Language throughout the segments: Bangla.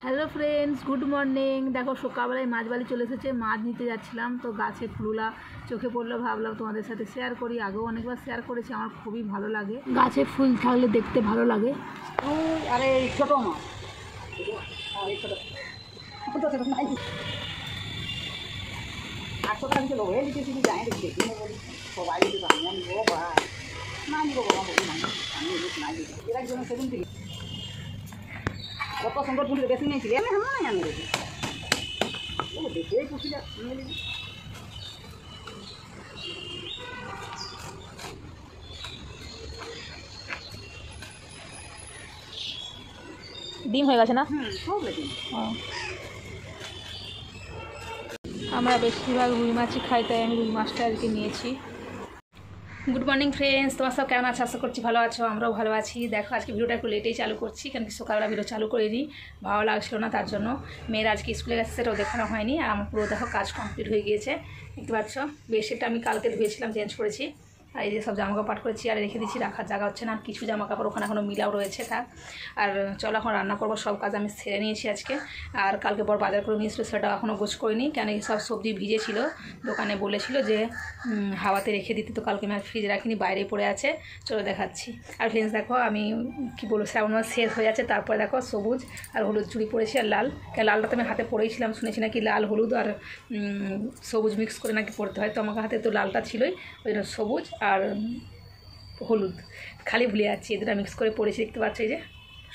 Hello friends, good morning. দেখো সকালবেলায় মাছ বাড়ি চলে এসেছে, মাছ নিতে যাচ্ছিলাম তো গাছে ফুলগুলা চোখে পড়লো, ভাবলাম তোমাদের সাথে শেয়ার করি। আগেও অনেকবার শেয়ার করেছি, আমার খুবই ভালো লাগে, গাছে ফুল থাকলে দেখতে ভালো লাগে। আরে ছোটো মাছ কত সুন্দর ফুল বেশি নিয়েছিলি আমি দেখি দেখেই খুশি ডিম হয়ে গেছে না? আমরা বেশিরভাগ রুই মাছই খাই, তাই আমি রুই মাছটা আজকে নিয়েছি। গুড মর্নিং ফ্রেন্ডস, তোমার সব কেমন আছো? আশা করছি ভালো আছো, আমরাও ভালো আছি। দেখো আজকে ভিডিওটা একটু লেটেই চালু করছি, কারণ কি সকালবেলা ভিডিও চালু করিনি, ভালো লাগছিল না, তার জন্য। মেয়েরা আজকে স্কুলে গেছে সেটাও দেখানো হয়নি, আর আমার পুরো দেখো কাজ কমপ্লিট হয়ে গিয়েছে, দেখতে পাচ্ছ। বেডশিটটা আমি কালকে ধুয়েছিলাম, চেঞ্জ করেছি, আর এই যে সব জামাকাপড় পাট করে চেয়ারে রেখে দিচ্ছি, রাখার জায়গা হচ্ছে না। কিছু জামাকাপড় ওখানে এখনও মিলাও রয়েছে, থাক। আর চলো এখন রান্না করবো, সব কাজ আমি সেরে নিয়েছি আজকে। আর কালকে বড় বাজার করে নিয়েছিল, সেটা এখনও গোছ করিনি, কেন সব সবজি ভিজে ছিল, দোকানে বলেছিল যে হাওয়াতে রেখে দিতে, তো কালকে আমি আর ফ্রিজে রাখিনি, বাইরে পড়ে আছে। চলো দেখাচ্ছি। আর ফ্রেন্ডস দেখো, আমি কি বলবো, শ্রাবণ মাস শেষ হয়ে যাচ্ছে, তারপরে দেখো সবুজ আর হলুদ চুড়ি পরেছি, আর লাল। লালটা তো আমি হাতে পরেইছিলাম, শুনেছি নাকি লাল হলুদ আর সবুজ মিক্স করে নাকি পরতে হয়, তো আমার হাতে তো লালটা ছিলই, ওই জন্য সবুজ আর হলুদ খালি ভুলে যাচ্ছি, এদের মিক্স করে পরেছি, দেখতে পাচ্ছি যে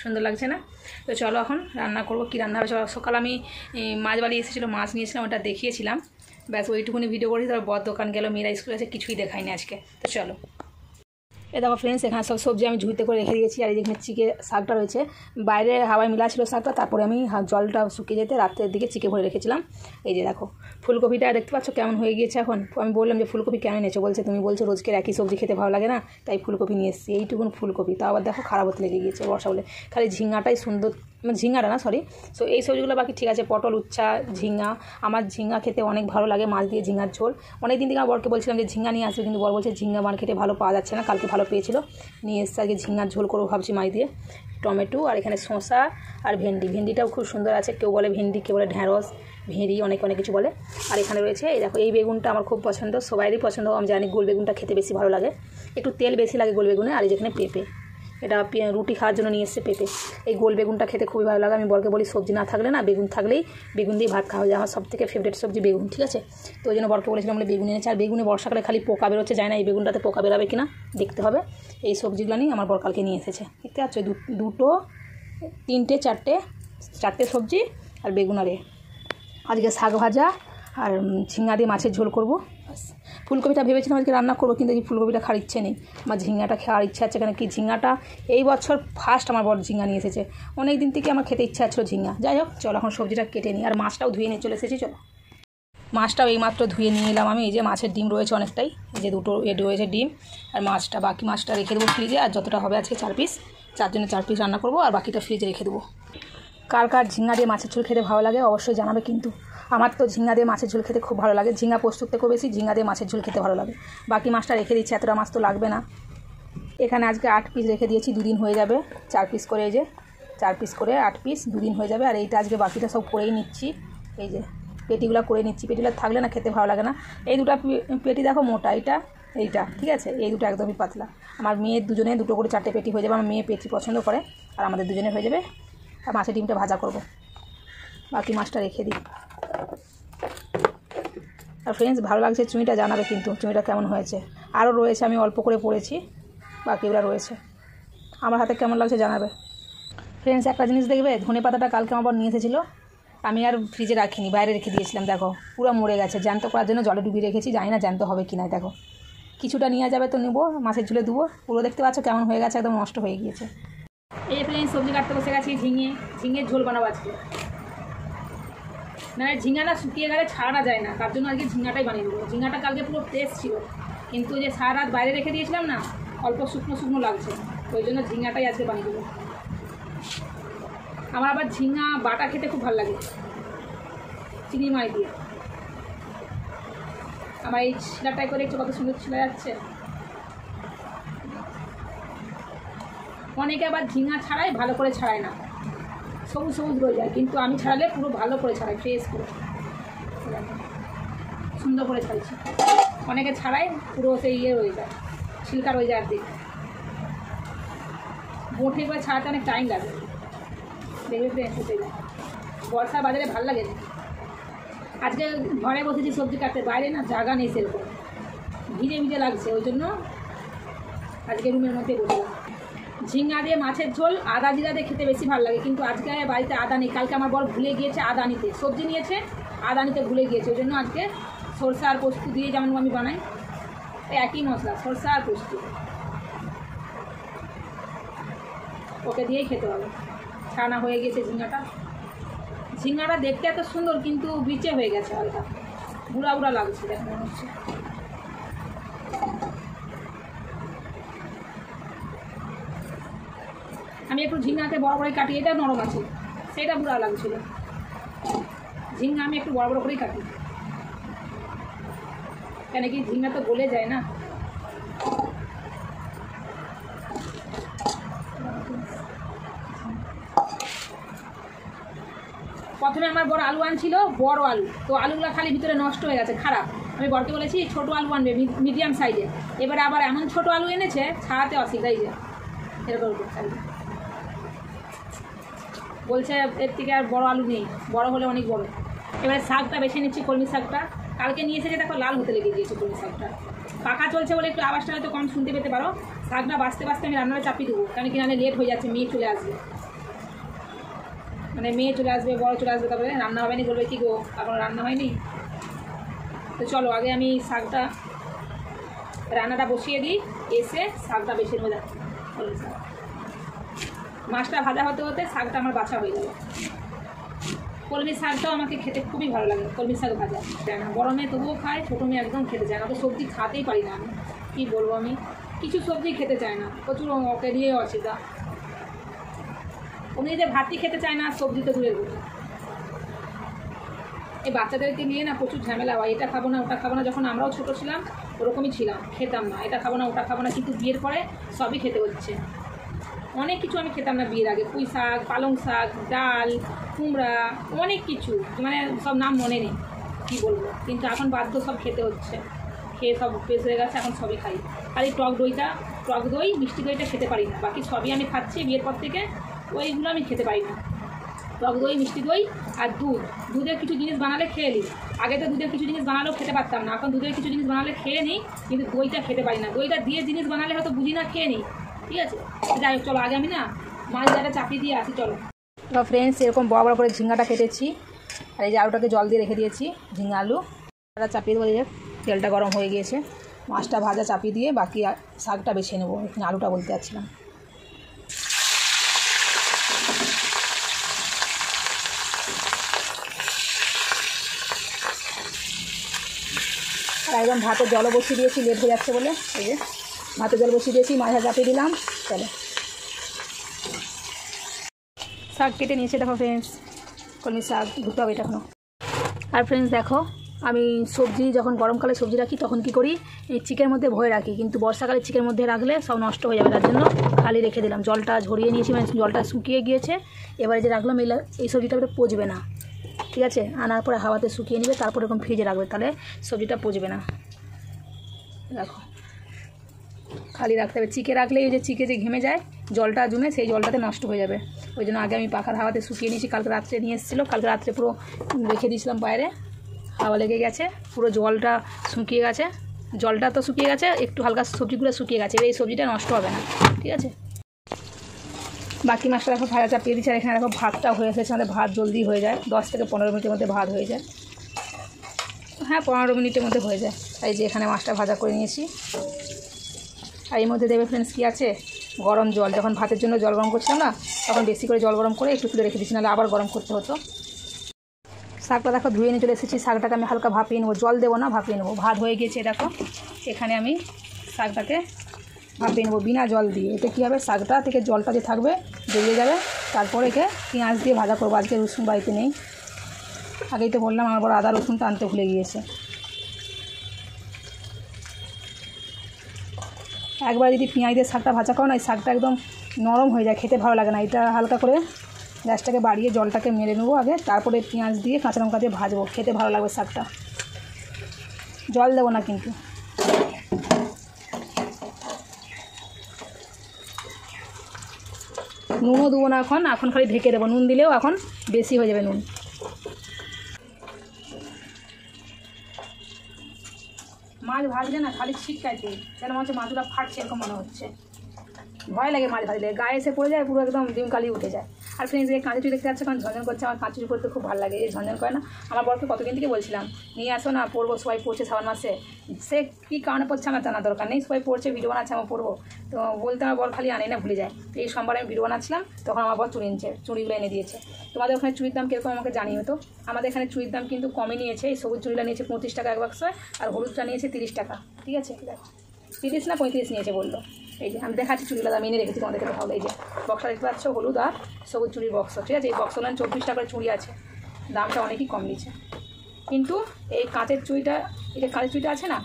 সুন্দর লাগছে না? তো চলো এখন রান্না করবো। কী রান্না হবে? সকাল আমি মাছ বাড়ি এসেছিলো, মাছ নিয়েছিলাম, ওটা দেখিয়েছিলাম, ব্যাস ওইটুকুনি ভিডিও করেছি। তারপর বর দোকান গেল, মেয়েরা স্কুলে আছে, কিছুই দেখায়নি আজকে। তো চলো। এ দেখো ফ্রেন্ডস, এখানে সব সবজি আমি ঝুড়িতে করে রেখে দিয়েছি, আর এই যেখানে চিকে শাকটা রয়েছে, বাইরে হাওয়ায় মিলা ছিল শাকটা, তারপরে আমি জলটা শুকিয়ে যেতে রাত্রের দিকে চিকে ভরে রেখেছিলাম। এই যে দেখো ফুলকপিটা দেখতে পাচ্ছ কেমন হয়ে গিয়েছে। এখন আমি বললাম যে ফুলকপি কেন এনেছো, বলছে তুমি বলছো রোজকের একই সবজি খেতে ভালো লাগে না, তাই ফুলকপি নিয়ে এসেছি। এইটুকুন ফুলকপি, তা আবার দেখো খারাপ হতে লেগে গিয়েছে বর্ষা বলে, খালি ঝিঙাটাই সুন্দর, মানে ঝিঙাটা না সরি, সো এই সবজিগুলো বাকি ঠিক আছে, পটল, উচ্ছা, ঝিঙা। আমার ঝিঙা খেতে অনেক ভালো লাগে, মাছ দিয়ে ঝিঙার ঝোল। অনেক দিন থেকে আমার বরকে বলছিলাম যে ঝিঙা নিয়ে আসবে, কিন্তু বর বলছে ঝিঙা মার্কেটে ভালো পাওয়া যাচ্ছে না, কালকে ভালো পেয়েছিল, নিয়ে এসে আগে ঝিঙার ঝোল করবো ভাবছি মাছ দিয়ে। টমেটো আর এখানে শসা আর ভেন্ডি, ভেন্ডিটাও খুব সুন্দর আছে, কেউ বলে ভেন্ডি, কেউ বলে ঢ্যাঁড়স, ভেঁড়ি, অনেক কিছু বলে। আর এখানে রয়েছে এই দেখো, এই বেগুনটা আমার খুব পছন্দ, সবাইরই পছন্দ, আমি জানি। গোল বেগুনটা খেতে বেশি ভালো লাগে, একটু তেল বেশি লাগে গোল বেগুনে। আর এই যেখানে পেঁপে, এটা রুটি খাওয়ার জন্য নিয়ে এসছে পেঁপে। এই গোল বেগুনটা খেতে খুবই ভালো লাগে। আমি বরকে বলি সবজি না থাকলে না, বেগুন থাকলেই বেগুন দিয়ে ভাত খাওয়া যায়, আমার সবথেকে ফেভারিট সবজি বেগুন, ঠিক আছে? তো ওই জন্য বরকে বলেছিলাম বলে বেগুন এনেছে। আর বেগুনে বর্ষাকালে খালি পোকা বেরোচ্ছে, যায় না, এই বেগুনটাতে পোকা বেরোবে কিনা দেখতে হবে। এই সবজিগুলো নিয়ে আমার বর কালকে নিয়ে এসেছে, দেখতে পাচ্ছ, দুটো, তিনটে, চারটে সবজি আর বেগুন। আরে আজকে শাক ভাজা আর ঝিঙা দিয়ে মাছের ঝোল করবো। ফুলকপিটা ভেবেছিলাম আজকে রান্না করবো, কিন্তু এই ফুলকপিটা খাওয়ার ইচ্ছে নেই, আমার ঝিঙাটা খাওয়ার ইচ্ছা আছে। কেন কি ঝিঙাটা এই বছর ফার্স্ট আমার বড় ঝিঙা নিয়ে এসেছে, অনেক দিন থেকে আমার খেতে ইচ্ছা ছিল ঝিঙা। যাই হোক চলো এখন সবজিটা কেটে নিই, আর মাছটাও ধুয়ে নিয়ে চলে এসেছি। চলো, মাছটাও এইমাত্র ধুয়ে নিয়ে এলাম আমি। এই যে মাছের ডিম রয়েছে অনেকটাই, এই যে দুটো রয়েছে ডিম, আর মাছটা, বাকি মাছটা রেখে দেবো ফ্রিজে। আর যতটা হবে আজকে 4 পিস, 4 জনে 4 পিস রান্না করবো, আর বাকিটা ফ্রিজে রেখে দেবো। কার কার ঝিঙা দিয়ে মাছের ঝোল খেতে ভালো লাগে অবশ্যই জানাবে, কিন্তু আমার তো ঝিঙা দিয়ে মাছের ঝোল খেতে খুব ভালো লাগে, ঝিঙা পোস্ত থেকেও বেশি ঝিঙা দিয়ে মাছের ঝোল খেতে ভালো লাগে। বাকি মাছটা রেখে দিচ্ছি, এতটা মাছ তো লাগবে না। এখানে আজকে 8 পিস রেখে দিয়েছি, 2 দিন হয়ে যাবে। 4 পিস করে, এই যে 4 পিস করে 8 পিস, 2 দিন হয়ে যাবে। আর এইটা আজকে বাকিটা সব করেই নিচ্ছি, এই যে পেটিগুলো করে নিচ্ছি, পেটিগুলো থাকলে না খেতে ভালো লাগে না। এই দুটো পেটি দেখো মোটা, এইটা ঠিক আছে, এই দুটো একদমই পাতলা। আমার মেয়ের দুজনে দুটো করে 4টে পেটি হয়ে যাবে, আমার মেয়ে পেটি পছন্দ করে, আর আমাদের দুজনে হয়ে যাবে। আর মাছের ডিমটা ভাজা করব, বাকি মাছটা রেখে দিই। আর ফ্রেন্ডস ভালো লাগছে চুঁইটা জানাবে, কিন্তু চুঁইটা কেমন হয়েছে। আরও রয়েছে, আমি অল্প করে পড়েছি, বাকিগুলো রয়েছে, আমার হাতে কেমন লাগছে জানাবে। ফ্রেন্ডস একটা জিনিস দেখবে, ধনে পাতাটা কালকে আমার নিয়ে এসেছিলো, আমি আর ফ্রিজে রাখিনি, বাইরে রেখে দিয়েছিলাম, দেখো পুরো মরে গেছে। জ্যান্ত করার জন্য জলে ডুবিয়ে রেখেছি, জানি না জ্যান্ত হবে কি না। দেখো কিছুটা নিয়ে যাবে তো নেবো, মাছের ঝুলে দেবো। পুরো দেখতে পাচ্ছ কেমন হয়ে গেছে, একদম নষ্ট হয়ে গিয়েছে। এই ফ্রেন্ডস সবজি কাটতে বসে গেছি, ঝিঙের ঝোল বানাবো আজকে। না ঝিঙা না শুকিয়ে গেলে ছাড়ানো যায় না, তার জন্য আজকে ঝিঙাটাই বানিয়ে দেবো। ঝিঙাটা কালকে পুরো ফ্রেশ ছিল, কিন্তু যে সারা রাত বাইরে রেখে দিয়েছিলাম না, অল্প শুকনো লাগছে, ওই জন্য ঝিঙাটাই আজকে বানিয়ে দেবো। আমার আবার ঝিঙা বাটা খেতে খুব ভালো লাগে, চিংড়ি মাছ দিয়ে। আমার এই ছিলাটাই করে একটু কত সুন্দর ছিলা যাচ্ছে। অনেকে আবার ঝিঙা ছাড়াই ভালো করে ছাড়ায় না, সবুজ সবুজ রয়ে যায়, কিন্তু আমি ছাড়ালে পুরো ভালো করে ছাড়াই, ফ্রেশ করে সুন্দর করে ছাড়ছি। অনেকে ছাড়াই পুরো সেই ইয়ে রয়ে যায়, ছিলকা রয়ে যায়। আর দিক বঁটে করে ছাড়াতে অনেক টাইম লাগে, দেখবে ফ্রেন্ডস। সেটাই বর্ষার বাজারে ভালো লাগে। আজকে ঘরে বসেছি সবজি কাটতে, বাইরে না জায়গা নেই সেরকম, ভিজে ভিজে লাগছে, ওই জন্য আজকে রুমের মধ্যে বসলাম। ঝিঙা দিয়ে মাছের ঝোল আদা জিরা দিয়ে খেতে বেশি ভালো লাগে, কিন্তু আজকে বাড়িতে আদা নেই। কালকে আমার বর ভুলে গিয়েছে আদা নিতে, সবজি নিয়েছে আদা নিতে ভুলে গিয়েছে, ওই জন্য আজকে সরষা আর পোস্ত দিয়ে যেমন আমি বানাই একই মশলা, সরষা আর পোস্ত, ওকে দিয়েই খেতে হবে। ছানা হয়ে গেছে ঝিঙাটা। ঝিঙাটা দেখতে এত সুন্দর, কিন্তু বিচে হয়ে গেছে, হালকা বুড়া বুড়া লাগছে দেখে মনে হচ্ছে। আমি একটু ঝিঙাকে বড় করে কাটি, এটা নরম আছে, সেটা বুড়া লাগছিল। ঝিঙা আমি একটু বড় বড় করেই কাটি, কেন কি ঝিঙা তো গলে যায় না। প্রথমে আমার বড় আলু আনছিল, বড় আলু, তো আলুগুলো খালি ভিতরে নষ্ট হয়ে গেছে, খারাপ। আমি বরকে বলেছি ছোটো আলু আনবে, মিডিয়াম সাইজে। এবারে আবার এমন ছোটো আলু এনেছে, ছাড়াতে অসুবিধা, এই যে এরকম বলছে এর থেকে আর বড় আলু নেই, বড় হলে অনেক বড়। এবারে শাকটা বেছে নিচ্ছি, কলমি শাকটা। কালকে নিয়ে এসেছে, দেখো লাল হতে লেগে গিয়েছে কলমি শাকটা। পাকা চলছে বলে একটু আওয়াজটা হয়তো কম শুনতে পেতে পারো। শাকটা বাঁচতে বাঁচতে আমি রান্নাটা চাপিয়ে দেবো, কারণ কি নাহলে লেট হয়ে যাচ্ছে, মেয়ে চলে আসবে, মানে মেয়ে চলে আসবে, বড় চলে আসবে, তারপরে রান্না হবে না, বলবে কি গো এখন রান্না হয়নি। তো চলো আগে আমি শাকটা রান্নাটা বসিয়ে দিই, এসে শাকটা বেছে নেবো। কলমি শাক মাছটা ভাজা হতে হতে শাকটা আমার বাছা হয়ে যাবে। কলমি শাকটাও আমাকে খেতে খুবই ভালো লাগে, কলমি শাক ভাজা চায় না, বড় মেয়ে তবুও খায়, ছোটো মেয়ে একদম খেতে চায় না। তো সবজি খাতেই পারি না আমি, কী বলবো, আমি কিছু সবজি খেতে চায় না, প্রচুর ওকে দিয়ে অসুবিধা। উনি যে ভাতই খেতে চায় না, সবজি তো দূরের কথা। এই বাচ্চাদেরকে নিয়ে না প্রচুর ঝামেলা হয়, এটা খাবো না ওটা খাবো না। যখন আমরাও ছোটো ছিলাম ওরকমই ছিলাম, খেতাম না, এটা খাবো না ওটা খাবো না, কিন্তু বিয়ের পরে সবই খেতে হচ্ছে। অনেক কিছু আমি খেতাম না বিয়ের আগে, পুঁই শাক, পালং শাক, ডাল, কুমড়া, অনেক কিছু, মানে সব নাম মনে নেই, কী বলবো, কিন্তু এখন বাধ্য সব খেতে হচ্ছে। খেয়ে সব বেশ হয়ে গেছে, এখন সবই খাই। আর এই টক দই মিষ্টি দইটা খেতে পারি না, বাকি সবই আমি খাচ্ছি বিয়ের পর থেকে, ওইগুলো আমি খেতে পারি না। টক দই, মিষ্টি দই আর দুধের কিছু জিনিস বানালে খেয়ে নিই। আগে তো দুধের কিছু জিনিস বানালেও খেতে পারতাম না, এখন দুধের কিছু জিনিস বানালে খেয়ে নিই, কিন্তু দইটা খেতে পারি না। দইটা দিয়ে জিনিস বানালে হয়তো বুঝি না, খেয়ে নিই, ঠিক আছে। যাই হোক, চলো আগে আমি না মাছ ডাটা চাপিয়ে দিয়ে আসি, চলো। ফ্রেন্ডস, এরকম বড় বড় করে ঝিঙ্গাটা কেটেছি, আর এই যে আলুটাকে জল দিয়ে রেখে দিয়েছি, ঝিঙ্গা আলু চাপিয়ে দেবো। যে তেলটা গরম হয়ে গিয়েছে, মাছটা ভাজা চাপিয়ে দিয়ে বাকি শাকটা বেছে নেবো। এখানে আলুটা বলতে যাচ্ছিলাম। আর একদম ভাতের জলও বসিয়ে দিয়েছি, লেট হয়ে যাচ্ছে বলে, এই যে ভাতের জল বসিয়ে দিয়েছি, মাছ চাপিয়ে দিলাম। চলো, শাক কেটে নিয়েছে, দেখো ফ্রেন্ডস, কলমি শাক ধুতে হবে এটা এখনো। আর ফ্রেন্ডস দেখো, আমি সবজি যখন গরমকালে সবজি রাখি তখন কি করি, এই চিকের মধ্যে ভরে রাখি, কিন্তু বর্ষাকালে চিকের মধ্যে রাখলে সব নষ্ট হয়ে যাবে, তার জন্য খালি রেখে দিলাম। জলটা ঝরিয়ে নিয়েছি, মানে জলটা শুকিয়ে গিয়েছে। এবারে যে রাখলাম এই সবজিটা পচবে না, ঠিক আছে। আনার পরে হাওয়াতে শুকিয়ে নেবে, তারপর এরকম ফ্রিজে রাখবে, তাহলে সবজিটা পচবে না। দেখো খালি রাখতে হবে, চিকে রাখলে এই যে চিকে যে ঘেমে যায়, জলটা জমে সেই জলটাতে নষ্ট হয়ে যাবে। ওই জন্য আগে আমি পাখার হাওয়াতে শুকিয়ে নিয়েছি। কালকে রাত্রে নিয়ে এসেছিলো, কালকে রাত্রে পুরো রেখে দিয়েছিলাম বাইরে, হাওয়া লেগে গেছে, পুরো জলটা শুকিয়ে গেছে। জলটা তো শুকিয়ে গেছে, একটু হালকা সবজিগুলো শুকিয়ে গেছে, এই সবজিটা নষ্ট হবে না, ঠিক আছে। বাকি মাছটা দেখো ভাজা চাপিয়ে দিচ্ছি। আর এখানে দেখো ভাতটা হয়ে এসেছে, আমাদের ভাত জলদি হয়ে যায়, 10 থেকে 15 মিনিটের মধ্যে ভাত হয়ে যায়। হ্যাঁ, 15 মিনিটের মধ্যে হয়ে যায়। এই যে এখানে মাছটা ভাজা করে নিয়েছি। আর এর মধ্যে দেবে ফ্রেন্ডস কী আছে, গরম জল। যখন ভাতের জন্য জল গরম করছিলাম না, তখন বেশি করে জল গরম করে একটু তুলে রেখে দিচ্ছি, নাহলে আবার গরম করতে হতো। শাকটা দেখো ধুয়ে নিয়ে চলে এসেছি, শাকটাকে আমি হালকা ভাপিয়ে নেবো, জল দেবো না, ভাপিয়ে নেবো। ভাত হয়ে গিয়েছে, দেখো এখানে আমি শাকটাকে ভাপিয়ে নেবো বিনা জল দিয়ে। এতে কী হবে, শাকটা থেকে জলটা যে থাকবে বেরিয়ে যাবে। তারপর একে পেঁয়াজ দিয়ে ভাজা করবো। আজকে রসুন বাড়িতে নেই, আগেই তো বললাম আমার বড় আদা রসুনটা আনতে ভুলে গিয়েছে। একবার যদি পেঁয়াজ দিয়ে শাকটা ভাজা করো না, এই শাকটা একদম নরম হয়ে যায়, খেতে ভালো লাগে না। এটা হালকা করে গ্যাসটাকে বাড়িয়ে জলটাকে মেরে নেবো আগে, তারপরে পেঁয়াজ দিয়ে কাঁচা লঙ্কা দিয়ে ভাজবো, খেতে ভালো লাগবে শাকটা। জল দেবো না কিন্তু। নুনও দেবো না এখন, এখন খালি ঢেকে দেবো। নুন দিলেও এখন বেশি হয়ে যাবে নুন। মাছ ভাজলে না খালি ছিটকাইতে, যেন মনে হচ্ছে মাছগুলো ফাটছে এরকম মনে হচ্ছে। ভয় লাগে মাছ ভাজলে, গায়ে এসে পড়ে যায় পুরো একদম ডিম কালি উঠে যায়। আর ফ্রেন্ডস এই কাঁচুরি দেখতে যাচ্ছে কারণ ঝনঝন করছে, আমার কাঁচুরি করতে খুব ভালো লাগে। এই ঝনঝন করে না, আমার বরকে কতদিন থেকে বলছিলাম নিয়ে আসো না, পড়বো, সবাই পড়ছে শ্রাবণ মাসে। সে কী কারণে পড়ছে আমার জানার দরকার নেই, সবাই পড়ছে, ভিডিও বানাচ্ছে, আমার পড়বো। তো বলতে আমার বর খালি আনে না, ভুলে যায়। তো এই সোমবার আমি ভিডিও বানাচ্ছিলাম, তখন আমার বর চুড়িগুলো এনে দিয়েছে। তোমাদের ওখানে চুড়ির দাম কীরকম আমাকে জানিও তো। আমাদের এখানে চুড়ির দাম কিন্তু কমই নিয়েছে। এই সবুজ চুড়িটা নিয়েছে 35 টাকা এক বাক্সয়, আর হলুদটা নিয়েছে 30 টাকা। ঠিক আছে, দেখো 30 না 35 নিয়েছে বললো। এই যে আমি দেখাচ্ছি চুড়িগুলো দাম এনে রেখেছি তোমাদেরকে দেখাবো। এই যে বক্সটা দেখতে পাচ্ছ, হলুদ আর সবুজ চুড়ির বক্স। ঠিক আছে, এই বক্সগুলো 24 টাকার চুড়ি আছে, দামটা অনেকই কম নিচ্ছে। কিন্তু এই কাঁচের চুড়িটা, এই যে কাঁচের চুড়িটা আছে না,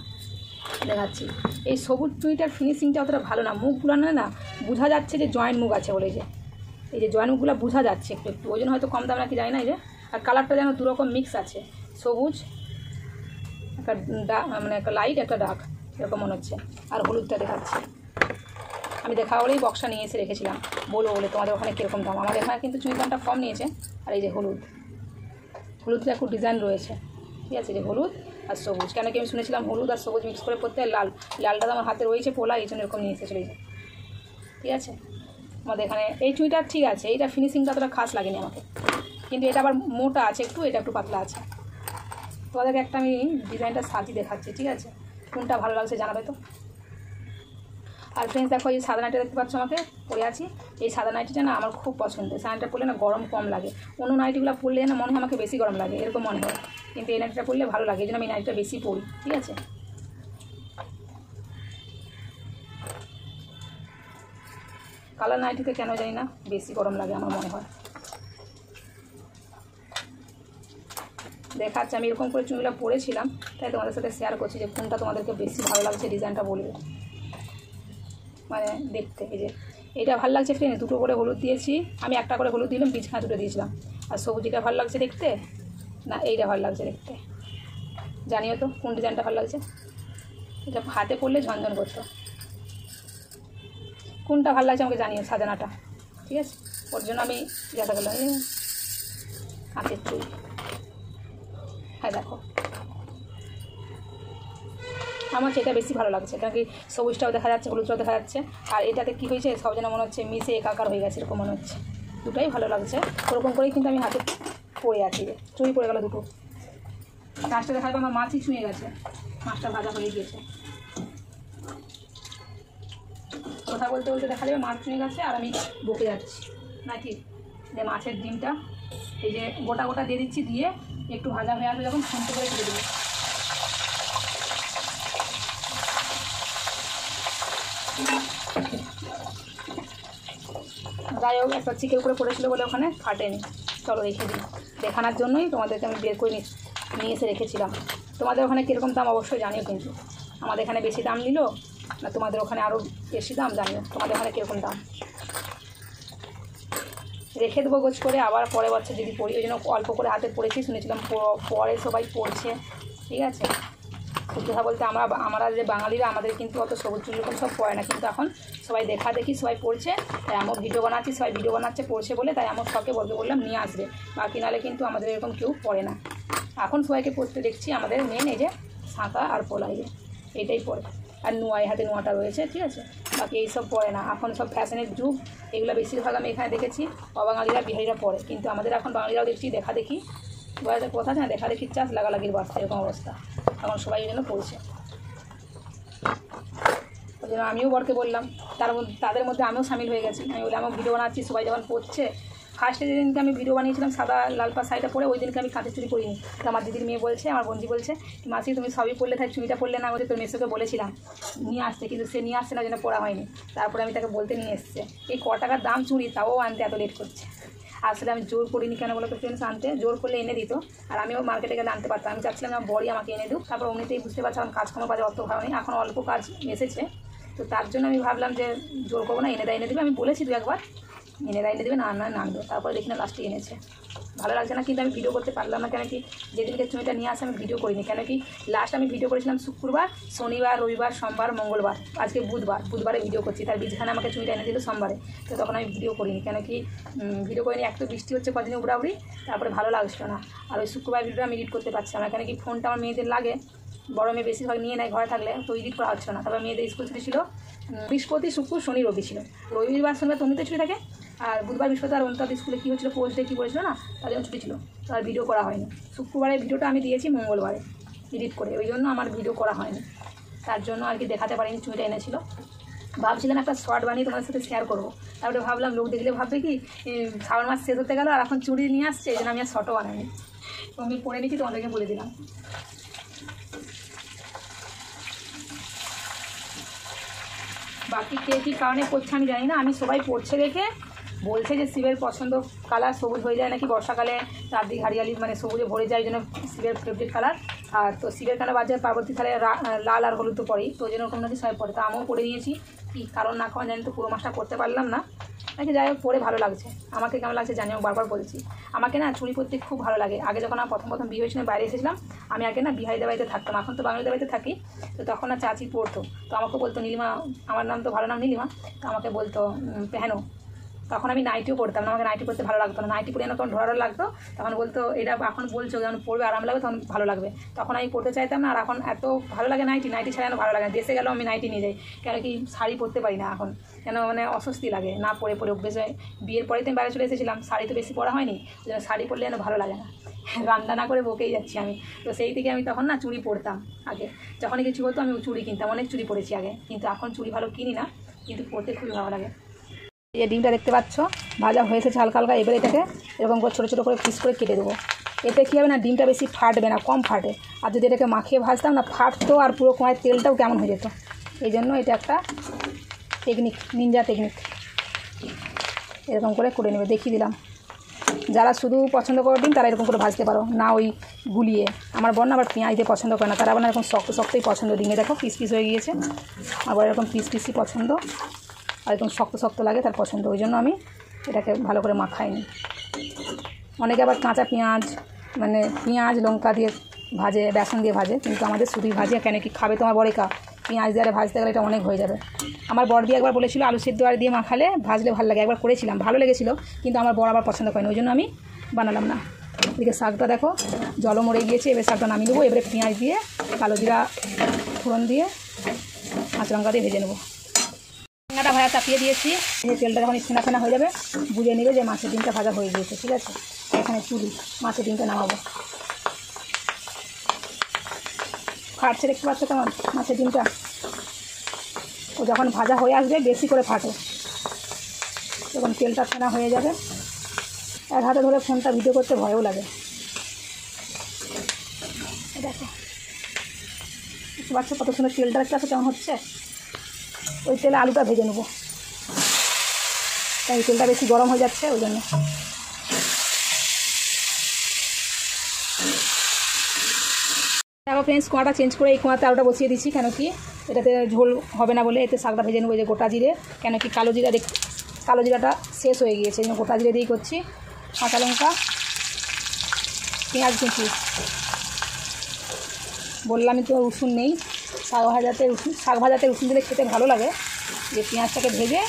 দেখাচ্ছি, এই সবুজ চুড়িটার ফিনিশিংটা অতটা ভালো না। মুখগুলো না বোঝা যাচ্ছে যে জয়েন্ট মুখ আছে বলে, যে এই যে জয়েন্ট মুখগুলো বোঝা যাচ্ছে একটু একটু, ওই জন্য হয়তো কম দাম নাকি জানি না। এই যে আর কালারটা যেন দুরকম মিক্স আছে, সবুজ একটা মানে একটা লাইট একটা ডার্ক এরকম মনে হচ্ছে। আর হলুদটা দেখাচ্ছি, আমি দেখা বলেই বক্সটা নিয়ে এসে রেখেছিলাম, বলো বলে তোমাদের ওখানে কীরকম দাম। আমাদের এখানে কিন্তু চুড়ির দামটা কম নিয়েছে। আর এই যে হলুদটা খুব ডিজাইন রয়েছে। ঠিক আছে, যে হলুদ আর সবুজ, কেন কি আমি শুনেছিলাম হলুদ আর সবুজ মিক্স করে পড়তে লালটা আমার হাতে রয়েছে পোলা, এই জন্য এরকম নিয়ে এসেছিল। ঠিক আছে, আমাদের এখানে এই চুড়িটা ঠিক আছে, এইটা ফিনিশিংটা অতটা খাস লাগেনি আমাকে, কিন্তু এটা আবার মোটা আছে একটু, এটা একটু পাতলা আছে। তোমাদেরকে একটা আমি ডিজাইনটা সাজিয়ে দেখাচ্ছি। ঠিক আছে, কোনটা ভালো লাগছে জানাবে তো। আর ফ্রেন্ডস দেখো, এই সাদা নাইটিটা দেখতে পাচ্ছ আমাকে পরে আছি, এই সাদা নাইটিটা না আমার খুব পছন্দ। সাদা নাইটিটা পরলে না গরম কম লাগে, অন্য নাইটিগুলো পরলে না মনে হয় আমাকে বেশি গরম লাগে, এরকম মনে হয়। কিন্তু এই নাইটিটা পরলে ভালো লাগে, এই জন্য আমি নাইটিটা বেশি পরি। ঠিক আছে, কালার নাইটিতে কেন জানি না বেশি গরম লাগে আমার মনে হয়। দেখাচ্ছে, আমি এরকম করে চুড়িগুলো পরেছিলাম, তাই তোমাদের সাথে শেয়ার করছি যে কোনটা তোমাদেরকে বেশি ভালো লাগছে, ডিজাইনটা বলবে মানে দেখতে। এই যে এইটা ভালো লাগছে ফ্রেন্ড, দুটো করে হলুদ দিয়েছি আমি, একটা করে হলুদ দিলাম, বিছখানা দুটো দিয়েছিলাম। আর সবুজিটা ভালো লাগছে দেখতে না এইটা ভালো লাগছে দেখতে, জানিও তো কোন ডিজাইনটা ভালো লাগছে। এটা হাতে পড়লে ঝনঝন করতো, কোনটা ভালো লাগছে আমাকে জানিও, সাজানাটা। ঠিক আছে, ওর জন্য আমি দেখা গেলাম কাঁচের চুড়ি। হ্যাঁ দেখো, আমার সেটা বেশি ভালো লাগছে, কারণ কি সবুজটাও দেখা যাচ্ছে, হলুদটাও দেখা যাচ্ছে। আর এটাতে কী হয়েছে, সব যেন মনে হচ্ছে মিশে একাকার হয়ে গেছে এরকম মনে হচ্ছে। দুটোই ভালো লাগছে, ওরকম করেই কিন্তু আমি হাতে পরে আছি। চুড়ি পড়ে গেল দুটো। মাছটা দেখা যাবে আমার মাছই ছুঁয়ে গেছে, মাছটা ভাজা হয়ে গিয়েছে। কথা বলতে বলতে দেখা যাবে মাছ ছুঁয়ে গেছে আর আমি বকে যাচ্ছি নাকি। যে মাছের ডিমটা এই যে গোটা গোটা দিয়ে দিচ্ছি, দিয়ে একটু ভাজা হয়ে আসবে যখন সুন্দর করে তুলে দেবো। যাই হোক, একটা চিকেন করে পড়েছিল বলে ওখানে ফাটেনি, চলো রেখে দিই, দেখানোর জন্যই তোমাদেরকে আমি বের করে নিয়ে এসে রেখেছিলাম। তোমাদের ওখানে কীরকম দাম অবশ্যই জানিও, কিন্তু আমাদের এখানে বেশি দাম নিল না তোমাদের ওখানে আরও বেশি দাম জানিও, তোমাদের ওখানে কীরকম দাম। রেখে দেবো গোছ করে, আবার পরে বছর যদি পড়ি, ওই জন্য অল্প করে হাতে পড়েছি, শুনেছিলাম পরে সবাই পড়ছে। ঠিক আছে, কথা বলতে আমরা যে বাঙালিরা, আমাদের কিন্তু অত সবুজ চুল এরকম সব পড়ে না, কিন্তু এখন সবাই দেখা দেখি সবাই পড়ছে, তাই আমার ভিডিও বানাচ্ছি, সবাই ভিডিও বানাচ্ছে পড়ছে বলে, তাই আমার শখে বললাম নিয়ে আসবে, বাকি নাহলে কিন্তু আমাদের এরকম কেউ পড়ে না। এখন সবাইকে পড়তে দেখছি, আমাদের মেন এই যে শাঁখা আর পোলাই, এইটাই পড়ে। আর নোয়াই হাতে নোয়াটা রয়েছে। ঠিক আছে, বাকি এইসব পড়ে না, এখন সব ফ্যাশনের যুগ, এগুলো বেশিরভাগ আমি এখানে দেখেছি অবাঙালিরা বিহারিরা পড়ে, কিন্তু আমাদের এখন বাঙালিরাও দেখছি দেখা দেখি, বয়সের কথা না, দেখা দেখি চাষ লাগালাগির বাস্তা, এরকম অবস্থা এখন সবাই এই জন্য পড়ছে। ওই জন্য আমিও বরকে বললাম, তাদের মধ্যে আমিও সামিল হয়ে গেছি। আমি বললাম, আমার ভিডিও বানাচ্ছি, সবাই যখন পড়ছে, ফার্স্টে যেদিনকে আমি ভিডিও বানিয়েছিলাম সাদা লাল পাড় শাড়িটা পরে, ওই দিনকে আমি কাঁচের চুড়ি পরিনি। তো আমার দিদির মেয়ে বলছে, আমার বন্ধু বলছে, মাসি তুমি সবই পরলে, তাই চুড়িটা পরলে না, বলছে তোর মেসোকে বলেছিলাম নিয়ে আসতে, কিন্তু সে নিয়ে আসছে না, যেন পড়া হয়নি। তারপরে আমি তাকে বলতে নিয়ে এসছে, এই টাকার দাম চুড়ি, তাও আনতে এত লেট করছে। আসলে আমি জোর করিনি, কেন বলো তো ফ্রেন্ডস, আনতে জোর করলে এনে দিত, আর আমিও মার্কেটে গেলে আনতে পারতাম। আমি চাচ্ছিলাম আমার বড়ি আমাকে এনে দিই, তারপর এমনিতেই বুঝতে পারছি এখন কাজকর্মের বাজে অত ভালো নেই, এখন অল্প কাজ এসেছে, তো তার জন্য আমি ভাবলাম যে জোর করবো না, এনে দেয়, এনে দেবে। আমি বলেছি দু একবার, এনে দেবে না নাড়বে, তারপরে দেখি না লাস্টে এনেছে। ভালো লাগছে না, কিন্তু আমি ভিডিও করতে পারলাম না। কেন কি যেদিনকে চুঁইটা নিয়ে আসে আমি ভিডিও করিনি। কেন কি লাস্ট আমি ভিডিও করেছিলাম শুক্রবার, শনিবার, রবিবার, সোমবার, মঙ্গলবার, আজকে বুধবারে ভিডিও করছি। তার বীজখানে আমাকে চুঁইটা এনে দিল সোমবারে, তো তখন আমি ভিডিও করিনি। কেন কি ভিডিও করিনি, এক তো বৃষ্টি হচ্ছে কদিন উড়াউড়ি, তারপরে ভালো লাগছিল না। আর ওই শুক্রবার ভিডিওটা আমি এডিট করতে পারছিলাম না। কেন কি ফোনটা আমার মেয়েদের লাগে, বড় মেয়ে বেশিরভাগ নিয়ে নেয় ঘরে থাকলে, তো এডিট করা হচ্ছে না। তারপর মেয়েদের স্কুল ছুটি ছিল, বৃহস্পতি, শুক্র, শনি, রবি ছিল। রবিবার শনিবার তমিতে ছুটি থাকে, আর বুধবার বৃহস্পতি আর অন্তত স্কুলে কী হচ্ছিলো, পোস্ট ডে কী করেছিল না, তার জন্য ছুটি ছিল, তো আর ভিডিও করা হয়নি। শুক্রবারের ভিডিওটা আমি দিয়েছি মঙ্গলবারে এডিট করে, ওই জন্য আমার ভিডিও করা হয়নি। তার জন্য আর কি দেখাতে পারিনি। চুঁইটা এনেছিল, ভাবছিলাম একটা শর্ট বানিয়ে তোমাদের সাথে শেয়ার করবো। তারপরে ভাবলাম লোক দেখলে ভাববে কি শ্রাবণ মাস শেষ হতে গেল আর এখন চুড়ি নিয়ে আসছে, এই জন্য আমি আর শর্টও বানাইনি। তো আমি পরে নিচ্ছি, তোমাদেরকে বলে দিলাম। বাকি কে কী কারণে পড়ছে আমি জানি না, আমি সবাই পড়ছে দেখে বলছে যে শিবের পছন্দ কালার সবুজ হয়ে যায় নাকি বর্ষাকালে, চারদিক হারিয়ালি মানে সবুজে ভরে যায়, এই জন্য শিবের ফেভারিট কালার। আর তো শিবের কালার বাজে পার্বতী কালে লাল আর হলুদ তো পরেই, তো ওই জন্য ওরকম নাকি সবাই পড়ে। তো আমিও পড়ে নিয়েছি, কী কারণ না খাওয়া জানি, তো পুরো মাসটা করতে পারলাম না নাকি। যাই হোক, পরে ভালো লাগছে। আমাকে কেমন লাগছে জানিও, বারবার বলছি। আমাকে না চুড়ি পরতে খুব ভালো লাগে। আগে যখন আমার প্রথম বিয়ে হয়েছিল বাইরে এসেছিলাম, আমি আগে না বিহারিদের বাড়িতে থাকতাম, এখন তো বাঙালিদের বাড়িতে থাকি। তো তখন না চাচি পড়তো, তো আমাকে বলতো নীলিমা, আমার নাম তো ভালো নাম নীলিমা, তো আমাকে বলতো পেহানো। তখন আমি নাইটিও পড়তাম না, আমাকে নাইটি পড়তে ভালো লাগতো না। নাইটি পরে না তখন ঢোড়ারও লাগতো, তখন বলতো এটা এখন বলছো যখন পড়বে আরাম লাগবে তখন ভালো লাগবে, তখন আমি পড়তে চাইতাম না। আর এখন এত ভালো লাগে নাইটি ছাড়া ভালো লাগে না। দেশে গেলেও আমি নাইটি নিয়ে যাই, কেন কি শাড়ি পরতে পারি না এখন, কেন মানে অস্বস্তি লাগে না পরে অভ্যেস হয়। বিয়ের পরেই তো আমি বাইরে চলে এসেছিলাম, শাড়ি তো বেশি পরা হয়নি, ওই জন্য শাড়ি পরলে যেন ভালো লাগে না, রান্না না করে বকেই যাচ্ছি আমি। তো সেই থেকে আমি তখন না চুড়ি পরতাম আগে, যখনই কিছু হতো আমি চুড়ি কিনতাম, অনেক চুড়ি পরেছি আগে, কিন্তু এখন চুড়ি ভালো কিনি না, কিন্তু পরতে খুবই ভালো লাগে। এই ডিমটা দেখতে পাচ্ছ ভাজা হয়ে এসেছে হালকা হালকা, এবারে এটাকে এরকম করে ছোটো ছোটো করে পিস করে কেটে দেবো। এতে কী হবে না, ডিমটা বেশি ফাটবে না, কম ফাটে। আর যদি এটাকে মাখিয়ে ভাজতাম না, ফাটতো আর পুরো কড়াইয়ের তেলটাও কেমন হয়ে যেত। এই জন্য এটা একটা টেকনিক, নিনজা টেকনিক। এরকম করে নেবে, দেখিয়ে দিলাম। যারা শুধু পছন্দ করো ডিম, তারা এরকম করে ভাজতে পারো না, ওই গুলিয়ে। আমার বোন আবার পেঁয়াজ দিয়ে পছন্দ করে না, তারা আবার এরকম শক্ত শক্তই পছন্দ। ডিমে দেখো পিস পিস হয়ে গিয়েছে, আবার এরকম পিস পিসই পছন্দ, আর একদম শক্ত শক্ত লাগে তার পছন্দ। ওই জন্য আমি এটাকে ভালো করে মাখাইনি। অনেকে আবার কাঁচা পেঁয়াজ মানে পেঁয়াজ লঙ্কা দিয়ে ভাজে, বেসন দিয়ে ভাজে, কিন্তু আমাদের শুধুই ভাজে। কেন কি খাবে তোমার বরে পেঁয়াজ দিয়ে ভাজতে গেলে এটা অনেক হয়ে যাবে। আমার বর দিয়ে একবার বলেছিল আলু সেদ্ধ আর দিয়ে মাখালে ভাজলে ভালো লাগে, একবার করেছিলাম, ভালো লেগেছিলো, কিন্তু আমার বর আবার পছন্দ করেনি, ওই জন্য আমি বানালাম না। এদিকে শাকটা দেখো জলও মরে গিয়েছে, এবার শাকটা নামিয়ে নেবো। এবারে পেঁয়াজ দিয়ে কালো জিরা ফোড়ন দিয়ে কাঁচা লঙ্কা দিয়ে ভেজে নেবো। ঝিঙাটা ভাজা চাপিয়ে দিয়েছি, এই তেলটা যখন ফেনা ফেনা হয়ে যাবে বুঝে নেবে যে মাছের ডিমটা ভাজা হয়ে গিয়েছে। ঠিক আছে, এখানে চুলি মাছের ডিমটা নামাবো। ফাটছে দেখতে পাচ্ছ তোমার মাছের ডিমটা, ও যখন ভাজা হয়ে আসবে বেশি করে ফাটে, যখন তেলটা ফেনা হয়ে যাবে। এক হাতে ধরে ফোনটা ভিডিও করতে ভয়ও লাগে। দেখো বুঝতে পারছো কত সুন্দর তেলটা দেখতে পাচ্ছ কেমন হচ্ছে। ওই তেলে আলুটা ভেজে নেবো, তাই তেলটা বেশি গরম হয়ে যাচ্ছে ওই জন্য। দেখো ফ্রেন্ডস, কোয়াটা চেঞ্জ করে এই কোয়াতে আলুটা বসিয়ে দিচ্ছি। কেন কি এটাতে ঝোল হবে না বলে, এতে শাকটা ভেজে নেবো। এই যে গোটা জিরে, কেন কি কালো জিরাটা শেষ হয়ে গিয়েছে, এই জন্য গোটা জিরে দিয়েই করছি। কাঁচা লঙ্কা, পেঁয়াজ কুচি, বললামই তো রসুন নেই। শাক ভাজাতে রসুন দিলে খেতে ভালো লাগে। যে পেঁয়াজটাকে ভেজে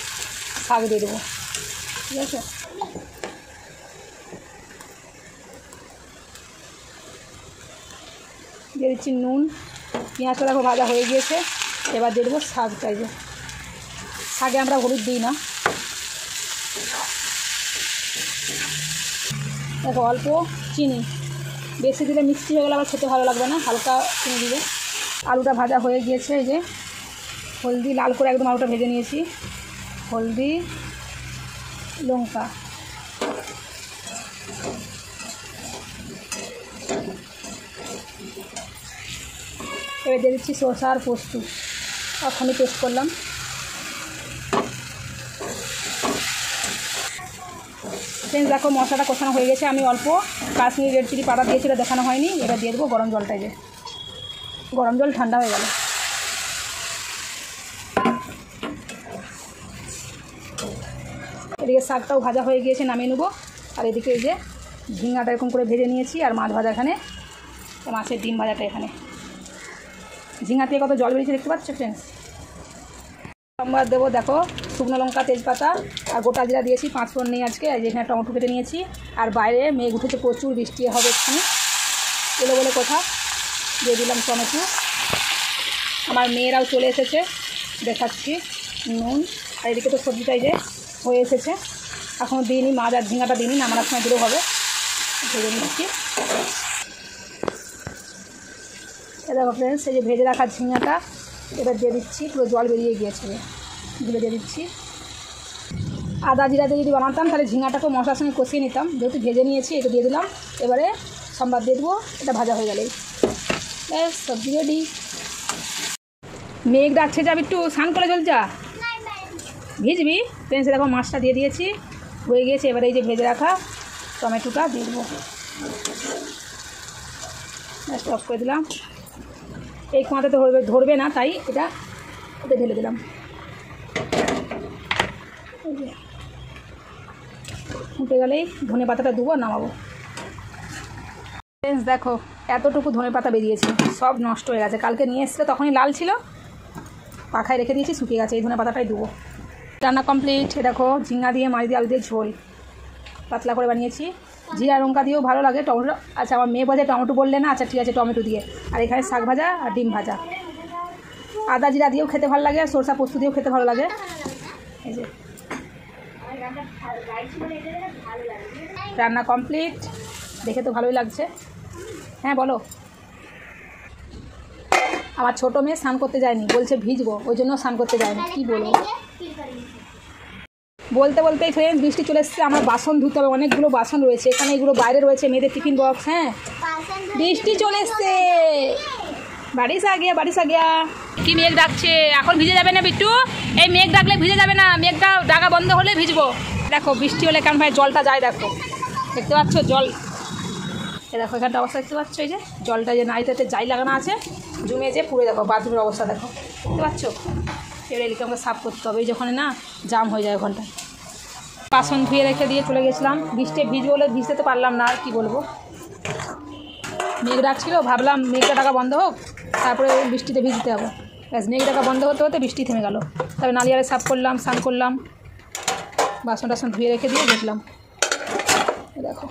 শাক দিয়ে দেবো। ঠিক আছে, দিয়ে দিচ্ছি নুন। পেঁয়াজটা দেখো ভাজা হয়ে গিয়েছে, এবার দিয়ে দেবো শাকটা। যে শাকে আমরা হলুদ দিই না, দেখো অল্প চিনি, বেশি দিলে মিষ্টি হয়ে গেলে আবার খেতে ভালো লাগবে না, হালকা চিনি দিবে। আলুটা ভাজা হয়ে গিয়েছে, এই যে হলদি লাল করে একদম আলুটা ভেজে নিয়েছি, হলদি লঙ্কা, এবার দিয়ে দিচ্ছি শসা আর পোস্ত, ওখানে পেস্ট করলাম। ফ্রেন্ডস দেখো মশলাটা কষানো হয়ে গেছে, আমি অল্প কাশ্মীরি রেড চিলি পাউডার দিয়েছিল, দেখানো হয়নি। এবার দিয়ে দেবো গরম জলটাই, যে গরম জল ঠান্ডা হয়ে গেল। এদিকে শাকটাও ভাজা হয়ে গিয়েছে, নামিয়ে নেবো। আর এদিকে এই যে ঝিঙাটা এরকম করে ভেজে নিয়েছি, আর মাছ ভাজা এখানে, মাছের ডিম ভাজাটা এখানে। ঝিঙা থেকে কত জল বেরিয়েছে দেখতে পাচ্ছ ফ্রেন্ডস। সম্বাদ দেবো, দেখো শুকনো লঙ্কা, তেজপাতা আর গোটা জিরা দিয়েছি, 5 ফোড়ন নেই আজকে। আর যেখানে টমেটো কেটে নিয়েছি। আর বাইরে মেঘ উঠেছে প্রচুর, বৃষ্টি হবে এখানে, এলো বলে কথা। দিয়ে দিলাম টমেটো। আমার মেয়েরাও চলে এসেছে, দেখাচ্ছি নুন। আর এদিকে তো সবজিটাই যে হয়ে এসেছে, এখনও দিইনি, মাছ আর ঝিঙাটা দিইনি, নামানোর সময় দিলেও হবে। ভেজে নিচ্ছি। দেখো ফ্রেন্ডস, এই যে ভেজে রাখা ঝিঙাটা এবার দিয়ে দিচ্ছি, পুরো জল বেরিয়ে গিয়েছে, এগুলো দিয়ে দিচ্ছি। আদা জিরা দিয়ে যদি বানাতাম তাহলে ঝিঙাটাকেও মশলার সঙ্গে কষিয়ে নিতাম, যেহেতু ভেজে নিয়েছি এটা দিয়ে দিলাম। এবারে সম্বাদ দিয়ে দেবো, এটা ভাজা হয়ে গেলেই ব্যাস সবজি রেডি। মেঘ ডাকছে, যাবি একটু স্নান করে চল, যা ভিজবি। ফ্রেন্ডস দেখো মাছটা দিয়ে দিয়েছি, হয়ে গিয়েছে। এবারে এই যে ভেজে রাখা টমেটোটা দিয়ে দেবো, স্টপ করে দিলাম। এই কোঁয়াতে তো ধরবে না, তাই এটা ঢেলে দিলাম। ফুটে গেলেই ধনে পাতাটা দেবো, নামাবো। ফ্রেন্ডস দেখো এতটুকু ধনে পাতা বেরিয়েছে, সব নষ্ট হয়ে গেছে। কালকে নিয়ে এসেছিলো, তখনই লাল ছিল, পাখায় রেখে দিয়েছি, শুকিয়ে গেছে। এই ধনে পাতাটাই দেবো। রান্না কমপ্লিট। দেখো ঝিঙা দিয়ে মাছ দিয়ে আলু দিয়ে ঝোল পাতলা করে বানিয়েছি, জিরা লঙ্কা দিয়েও ভালো লাগে। টমেটো, আচ্ছা আমার মেয়ে বাজে টমেটো বললে না, আচ্ছা ঠিক আছে টমেটো দিয়ে। আর এখানে শাক ভাজা আর ডিম ভাজা, আদা জিরা দিয়েও খেতে ভালো লাগে, আর সরষা পোস্ত দিয়েও খেতে ভালো লাগে। এই যে রান্না কমপ্লিট, দেখে তো ভালোই লাগছে। হ্যাঁ বলো। আমার ছোটো মেয়ে স্নান করতে যায়নি, বলছে ভিজবো, ওই জন্য স্নান করতে যায়নি। কী বলবো, বলতে বলতেই ফ্রেন্ডস বৃষ্টি চলে এসেছে। আমার বাসন ধুতে হবে, অনেকগুলো বাসন রয়েছে এখানে, এগুলো বাইরে রয়েছে, মেয়েদের টিফিন বক্স। হ্যাঁ বৃষ্টি চলে এসছে, বাড়িস আ গিয়া। কি মেঘ ডাকছে, এখন ভিজে যাবে না বিট্টু? এই মেঘ ডাকলে ভিজে যাবে না, মেঘটা ডাকা বন্ধ হলে ভিজবো। দেখো বৃষ্টি হলে কেমন ভাই জলটা যায়, দেখো দেখতে পাচ্ছ জল। দেখো এখানটা অবস্থা দেখতে পাচ্ছ, এই যে জলটা যে নাইতে যাই লাগানো আছে, জমে যে পুরো দেখো বাথরুমের অবস্থা দেখো, দেখতে পাচ্ছ। এবার এদিকে আমাকে সাফ করতে হবে, এই যখন না জাম হয়ে যায় ওখানটায়। বাসন ধুয়ে রেখে দিয়ে চলে গেছিলাম, বৃষ্টি ভিজবো বলে ভিজতে তো পারলাম না, আর কি বলবো। মেঘ ডাকছিল, ভাবলাম মেঘটা ডাকা বন্ধ হোক, তারপরে বৃষ্টিতে ভিজতে হবে। ব্যাস মেঘ ডাকা বন্ধ হতে হতে বৃষ্টি থেমে গেল। তবে নালিয়ারে সাফ করলাম, স্নান করলাম, বাসন টাসন ধুয়ে রেখে দিয়ে দেখলাম। দেখো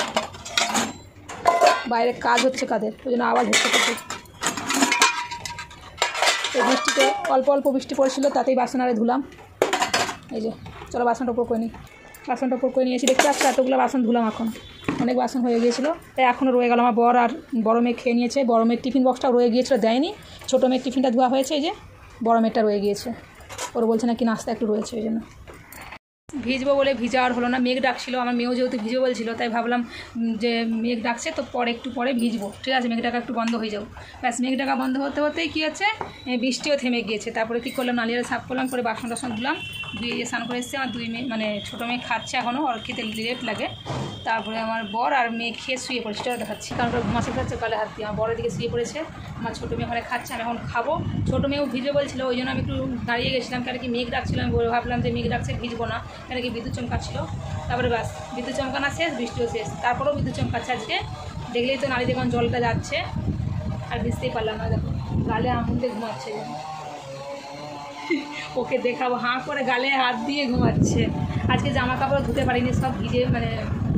বাইরে কাজ হচ্ছে কাদের, ওই জন্য আওয়াজ হচ্ছে প্রচুর। এই বৃষ্টিতে অল্প অল্প বৃষ্টি পড়েছিল, তাতেই বাসন আরে ধুলাম। এই যে চলো বাসনটা উপর করে নিই। বাসনটা উপর করে নিয়েছি, দেখতে পাচ্ছি এতগুলো বাসন ধুলাম। এখন অনেক বাসন হয়ে গিয়েছিলো, তাই এখনও রয়ে গেল। আমার বর আর বড় মেয়ে খেয়ে নিয়েছে, বড় মেয়ের টিফিন বক্সটাও রয়ে গিয়েছিলো, দেয়নি। ছোটো মেয়ের টিফিনটা ধোয়া হয়েছে, এই যে বড় মেয়েরটা রয়ে গিয়েছে, ওর বলছে না কি নাস্তা একটু রয়েছে, ওই জন্য। ভিজবো বলে ভিজা আর হলো না, মেঘ ডাকছিল। আমার মেয়েও যেহেতু ভিজবো বলছিল, তাই ভাবলাম যে মেঘ ডাকছে তো পরে একটু পরে ভিজবো, ঠিক আছে মেঘ ডাকা একটু বন্ধ হয়ে যাবো। ব্যাস মেঘ ডাকা বন্ধ হতে হতেই কী হচ্ছে, বৃষ্টিও থেমে গিয়েছে। তারপরে কী করলাম, নালিয়ারে সাফ করলাম, করে বাসন টাসন ধুলাম, ধুয়ে স্নান করে এসেছে। আমার 2 মেয়ে মানে ছোটো মেয়ে খাচ্ছে এখনও, ওর খেতে লেট লাগে। তারপরে আমার বর আর মেয়ে খেয়ে শুয়ে পড়েছে, সেটা দেখাচ্ছি, কারণ ওরা ঘুমাচ্ছে খাচ্ছে গালে হাত দিয়ে। আমার বরের দিকে শুয়ে পড়েছে, আমার ছোটো মেয়ে ঘরে খাচ্ছে, আমি এখন খাবো। ছোটো মেয়েও ভিজে বলছিল, ওই জন্য আমি একটু দাঁড়িয়ে গেছিলাম, কেন কি মেঘ ডাকছিলাম, আমি ভাবলাম যে মেঘ ডাকছে ভিজবো না, কেন কি বিদ্যুৎ চমকাচ্ছিল। তারপরে ব্যাস বিদ্যুৎ চমকানো শেষ, বৃষ্টিও শেষ। তারপরেও বিদ্যুৎ চমকাচ্ছে আজকে, দেখলেই তো নালি দেখুন জলটা যাচ্ছে, আর ভিজতেই পারলাম না। দেখো গালে আঙুল দিয়ে ঘুমাচ্ছে, ওকে দেখাবো, হাঁ করে গালে হাত দিয়ে ঘুমাচ্ছে। আজকে জামা কাপড় ধুতে পারিনি, সব ভিজে, মানে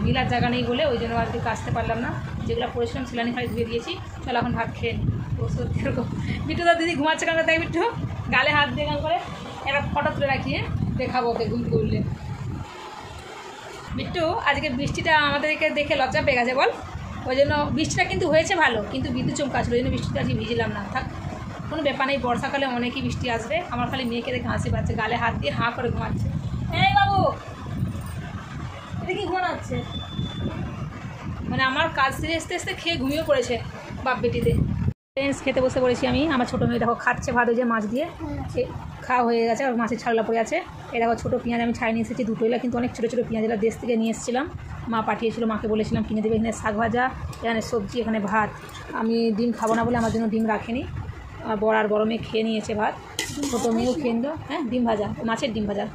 মিলার জায়গা নেই বলে, ওই জন্য আজকে কাচতে পারলাম না। যেগুলো পরিশ্রম সিলানি খালি ধুয়ে দিয়েছি। চলো এখন ভাত খেয়ে নিই। ও সত্যি এরকম বিট্টু তো দিদি ঘুমাচ্ছে কেন, তাই বিট্টু গালে হাত দিয়ে গান করে এবার ফটো তুলে রাখিয়ে দেখাবো ওকে ঘুম করলে। বিট্টু আজকে বৃষ্টিটা আমাদেরকে দেখে লজ্জা পেয়ে গেছে বল, ওই জন্য বৃষ্টিটা কিন্তু হয়েছে ভালো, কিন্তু বিদ্যুৎ চমকাচ্ছিল, ওই জন্য বৃষ্টিটা আজকে ভিজলাম না। থাক কোনো ব্যাপার নেই, বর্ষাকালে অনেকই বৃষ্টি আসবে। আমার খালি মেয়েকে দেখে হাসি পাচ্ছে, গালে হাত দিয়ে হাঁ করে ঘুমাচ্ছে। এই বাবু এটা কি ঘুমাচ্ছে, মানে আমার কাজ সেরে আসতে আসতে খেয়ে ঘুমিয়ে পড়েছে বাপ বেটিতে। খেতে বসে পড়েছি আমি, আমার ছোটো মেয়ে দেখো খাচ্ছে ভাত, যে মাছ দিয়ে খাওয়া হয়ে গেছে, আর মাছের ছাড়লা পড়ে আছে। এই দেখো ছোটো পেঁয়াজ আমি ছাড়িয়ে নিয়ে এসেছি, দুটোইলা কিন্তু অনেক ছোটো ছোটো পেঁয়াজেরা দেশ থেকে নিয়ে এসেছিলাম, মা পাঠিয়েছিল, মাকে বলেছিলাম কিনে দেবে। এখানে শাক ভাজা, এখানে সবজি, এখানে ভাত। আমি ডিম খাবো না বলে আমার জন্য ডিম রাখেনি, আমার বড় আর বড় মেয়ে খেয়ে নিয়েছে ভাত, ছোটো মেয়েও খেয়ে নিল। হ্যাঁ ডিম ভাজা, মাছের ডিম ভাজা।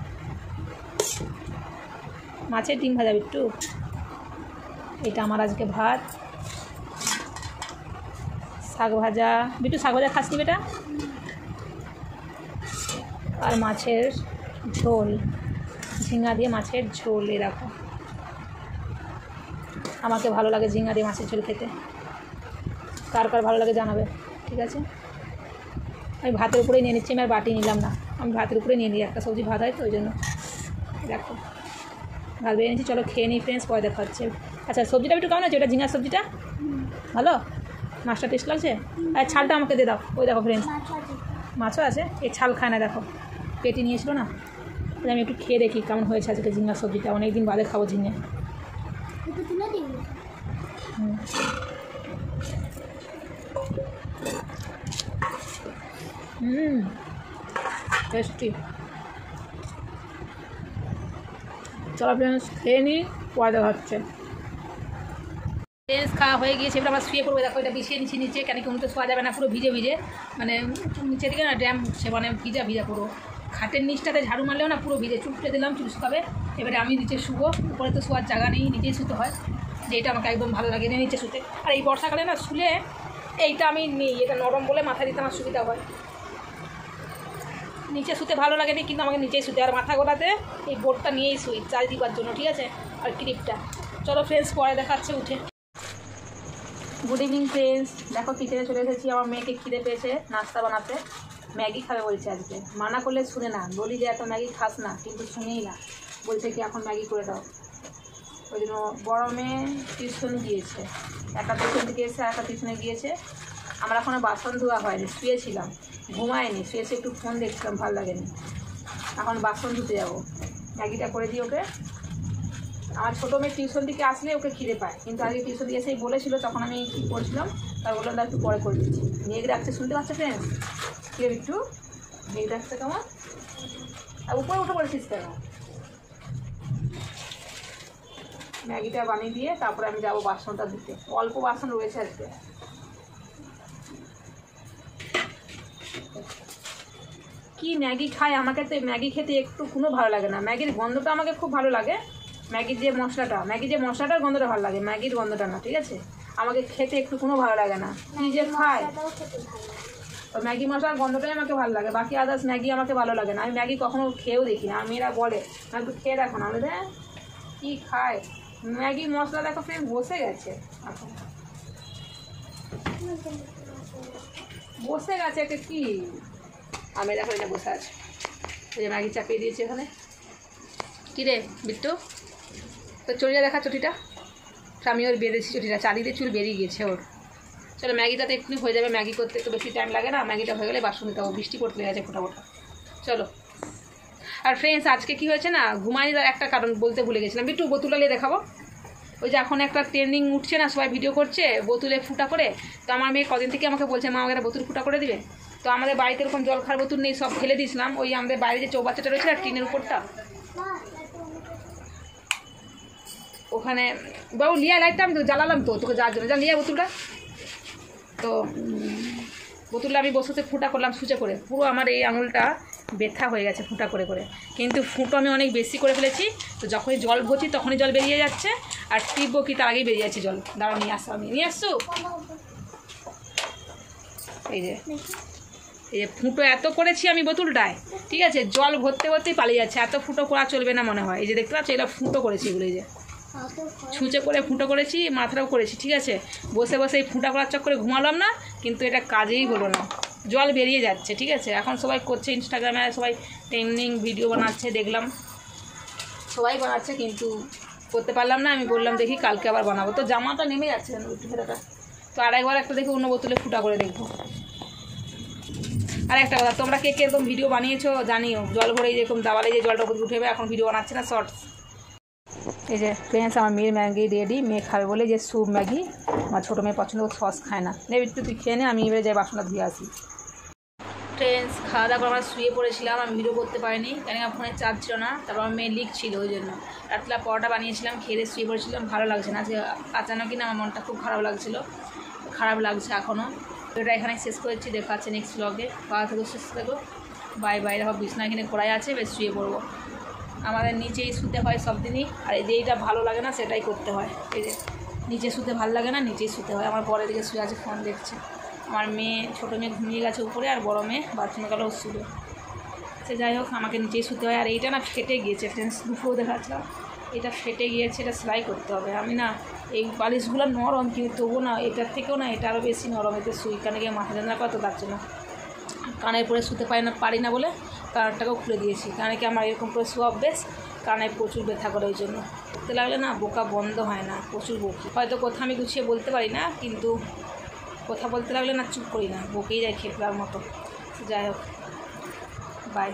মাছের ডিম ভাজা বিট্টু। এটা আমার আজকে ভাত, শাক ভাজা। বিট্টু শাক ভাজা খাসনি বেটা? আর মাছের ঝোল, ঝিঙা দিয়ে মাছের ঝোল। এই দেখো, আমাকে ভালো লাগে ঝিঙা দিয়ে মাছের ঝোল খেতে। কার কার ভালো লাগে জানাবে, ঠিক আছে? আমি ভাতের উপরেই নিয়ে নিচ্ছি, আমি আর বাটি নিলাম না, আমি ভাতের উপরে নিয়ে নিই। একটা সবজি ভাত হয় তো ওই জন্য। দেখো ভাত বেরিয়ে নিচ্ছি, চলো খেয়ে নিই ফ্রেন্ডস, পরে দেখা হচ্ছে। আচ্ছা সবজিটা একটু কেমন আছে? ওটা ঝিঙার সবজিটা ভালো, মাছটা টেস্ট লাগছে? আর ছালটা আমাকে দিয়ে দাও। ওই দেখো ফ্রেন্ডস, মাছও আছে, এই ছাল খায় না। দেখো পেটি নিয়েছিল না, আমি একটু খেয়ে দেখি কেমন হয়েছে আজকে ঝিঙার সবজিটা। অনেকদিন বাদে খাবো ঝিঙে। টেস্টি। চলো ফ্রেন্ডস খেয়ে নিই, পরে দেখা হচ্ছে। ফ্রেন্ডস খাওয়া হয়ে গিয়েছে, এবার আমরা শুয়ে পড়বো। দেখো এটা বিছিয়ে নিচ্ছি নিচে, কেন কি তো শোয়া যাবে না, পুরো ভিজে ভিজে, মানে নিচে দিকে না ড্যাম উঠছে, মানে ভিজা ভিজা পুরো। খাটের নিচটাতে ঝাড়ু মারলেও না পুরো ভিজে। চুপটে দিলাম, চুল শুকাবে। এবারে আমি নিচে শুবো, উপরে তো শোয়ার জায়গা নেই, নিচেই শুতে হয়, যে এটা আমাকে একদম ভালো লাগে না নিচে শুতে। আর এই বর্ষাকালে না শুলে এইটা আমি নিই, এটা নরম বলে মাথা দিতে আমার সুবিধা হয়। নিচে শুতে ভালো লাগে না, কিন্তু আমাকে নিচেই শুতে। আর মাথা গোলাতে এই বোর্ডটা নিয়েই শুই চার্জ দিবার জন্য, ঠিক আছে? আর ক্লিপটা। চলো ফ্রেন্ডস পরে দেখাচ্ছে উঠে। গুড ইভিনিং ফ্রেন্ডস, দেখো কিচেনে চলে এসেছি। আমার মেয়েকে খিদে পেয়েছে নাস্তা বানাতে, ম্যাগি খাবে বলছে আজকে। মানা করলে শুনে না, বলি যে এত ম্যাগি খাস না, কিন্তু শুনেই না, বলছে কি এখন ম্যাগি করে দাও। ওই জন্য বড় মেয়ে টিউশন গিয়েছে, একটা টিউশন থেকে এসে একটা টিউশনে গিয়েছে। আমরা এখনও বাসন ধোয়া হয়নি, শুয়েছিলাম, ঘুমায়নি, শুয়েছে একটু ফোন দেখছিলাম, ভালো লাগেনি। এখন বাসন ধুতে যাবো, ম্যাগিটা করে দিই ওকে। আমার ছোটো মেয়ে টিউশন থেকে আসলে ওকে খিদে পায়, কিন্তু আগে টিউশন দিয়ে এসেই বলেছিল, তখন আমি কী করছিলাম তার বললাম তার একটু পরে করে দিচ্ছি। মেঘ রাখছে, শুনতে পাচ্ছে ফ্রেন্ডস? কেউ একটু মেঘ রাখছে কেমন, আর উপরে উঠে পড়েছিস কেন? ম্যাগিটা বানিয়ে দিয়ে তারপরে আমি যাবো বাসনটা ধুতে, অল্প বাসন রয়েছে আজকে। কি ম্যাগি খায়, আমাকে তো ম্যাগি খেতে একটু কোনো ভালো লাগে না। ম্যাগির গন্ধটা আমাকে খুব ভালো লাগে, ম্যাগির যে মশলাটার গন্ধটা ভালো লাগে, ম্যাগির গন্ধটা না, ঠিক আছে? আমাকে খেতে একটু কোনো ভালো লাগে না। নিজে খায় ওই ম্যাগি মশলার গন্ধটাই আমাকে ভালো লাগে, বাকি আদার্স ম্যাগি আমাকে ভালো লাগে না। আমি ম্যাগি কখনো খেয়েও দেখি না। মেয়েরা বলে না একটু খেয়ে দেখো না, আমাদের কী খায় ম্যাগি মশলা। দেখো ফ্রেন্ড বসে গেছে, এখন বসে গেছে একটা কি, আমি দেখো এটা বসে আছে, এই যে ম্যাগি চাপিয়ে দিয়েছি এখানে। কী রে বিট্টু, তো চড়িয়ে দেখা চটিটা, আমি ওর বেঁধেছি চটিটা, চারিদিকে চুল বেরিয়ে গিয়েছে ওর। চলো ম্যাগিটা তো এক্ষুনি হয়ে যাবে, ম্যাগি করতে একটু বেশি টাইম লাগে না। ম্যাগিটা হয়ে গেলে বাসন দিতে হবে, বৃষ্টি পড়তে গেছে ফোটা ফোটা। চলো। আর ফ্রেন্ডস আজকে কি হয়েছে না, ঘুমাই যাওয়ার একটা কারণ বলতে ভুলে গেছিলাম। বিট্টু বোতলটা নিয়ে দেখাবো। ওই যে এখন একটা ট্রেন্ডিং উঠছে না, সবাই ভিডিও করছে বোতলে ফুটা করে। তো আমার মেয়ে কদিন থেকে আমাকে বলছে মা আমাকে একটা বোতল ফুটা করে দিবে। তো আমাদের বাড়িতে এরকম জল খাওয়ার বোতল নেই, সব ফেলে দিয়েছিলাম। ওই আমাদের বাইরে যে চৌবাচ্চাটা রয়েছে না টিনের উপরটা, ওখানে বাবু লিয়া লাইটটা আমি তো জ্বালালাম, তো তোকে যাওয়ার জন্য যা লিয়া বোতলটা। তো বোতলটা আমি বসে ফুটা করলাম সুচে করে, পুরো আমার এই আঙুলটা ব্যথা হয়ে গেছে ফুটা করে করে। কিন্তু ফুটো আমি অনেক বেশি করে ফেলেছি, তো যখনই জল ভরছি তখনই জল বেরিয়ে যাচ্ছে, আর টিপবো কি তার আগেই বেরিয়ে যাচ্ছে জল। দাঁড়াও নিয়ে আসো, আমি নিয়ে আসছো। এই যে ফুটো এত করেছি আমি বোতলটায়, ঠিক আছে? জল ভরতে ভরতেই পালিয়ে যাচ্ছে, এত ফুটো করা চলবে না মনে হয়। এই যে দেখতে পাচ্ছি এটা ফুটো করেছি, এগুলো এই যে ছুঁচে করে ফুটো করেছি, মাথাটাও করেছি, ঠিক আছে? বসে বসে এই ফুটা করার চক্করে ঘুমালাম না, কিন্তু এটা কাজেই হলো না, জল বেরিয়ে যাচ্ছে, ঠিক আছে? এখন সবাই করছে ইনস্টাগ্রামে, সবাই ট্রেন্ডিং ভিডিও বানাচ্ছে, দেখলাম সবাই বানাচ্ছে, কিন্তু করতে পারলাম না। আমি বললাম দেখি কালকে আবার বানাবো। তো জামাটা নেমে যাচ্ছে ফেরাটা, তো আরেকবার একটা দেখে অন্য বোতলে ফুটা করে দেখবো। আর একটা কথা, তোমরা কে কে এরকম ভিডিও বানিয়েছো জানিও, জল ভরে যেরকম দাওয়ালে যে জলটা উঠে এখন ভিডিও বানাচ্ছে না শর্টস। এই যে ফ্রেন্ডস আমার মেয়ের ম্যাগি রেডি, মেয়ে খাবে বলে যে স্যুপ ম্যাগি। আমার ছোটো মেয়ে পছন্দ, সস খায় না। নে একটু তুই খেয়ে নে, আমি এবারে যাই বাসনটা ধুয়ে আসি। ফ্রেন্ডস খাওয়া দাওয়া করে আমরা শুয়ে পড়েছিলাম, আমি ভিডিও করতে পারিনি, কেন ফোনে চার্জ ছিল না। তারপর আমার মেয়ে লিক ছিল, ওই জন্য রাত্রিবেলা পরোটা বানিয়েছিলাম, খেয়ে শুয়ে পড়েছিলাম। ভালো লাগছে না আজকে, আচানক কিনা আমার মনটা খুব খারাপ লাগছে এখনও। এটা এখানে শেষ করেছি, দেখা আছে নেক্সট ব্লগে। ভালো থেকো, সুস্থ থেকো, বাই বাই। দেখো বিছনা এখানে কড়াই আছে, বেশ শুয়ে পড়বো। আমাদের নিচেই শুতে হয় সব দিনই, আর এই যে এইটা ভালো লাগে না সেটাই করতে হয়। এই যে নিচে শুতে ভালো লাগে না, নিচেই শুতে হয়। আমার পরের দিকে শুয়ে আছে, ফোন দেখছে। আমার মেয়ে, ছোটো মেয়ে ঘুমিয়ে গেছে উপরে, আর বড়ো মেয়ে বাথরুমে গেলেও শুলো। সে যাই হোক, আমাকে নিচেই শুতে হয়। আর এইটা না ফেটে গিয়েছে ফ্রেন্ডস, দুপুরেও দেখাচ্ছিলাম, এটা ফেটে গিয়েছে, এটা সেলাই করতে হবে। আমি না এই বালিশগুলো নরম, কিন্তু তবুও না এটার থেকেও না এটা আরও বেশি নরম, এতে শুই। কানে গিয়ে মাথা যন্ত্রণা কত লাগছে না, কানের পরে শুতে পারি না বলে কানেরটাকেও খুলে দিয়েছি। কানে কি আমার এরকম করে শোয়া অভ্যেস, কানে প্রচুর ব্যথা করে, ওই জন্য করতে লাগলে না বোকা বন্ধ হয় না, প্রচুর বকি। হয়তো কথা আমি গুছিয়ে বলতে পারি না, কিন্তু কথা বলতে লাগলে না চুপ করি না, বকেই যায় খেপলার মতো। যাই হোক, বাই।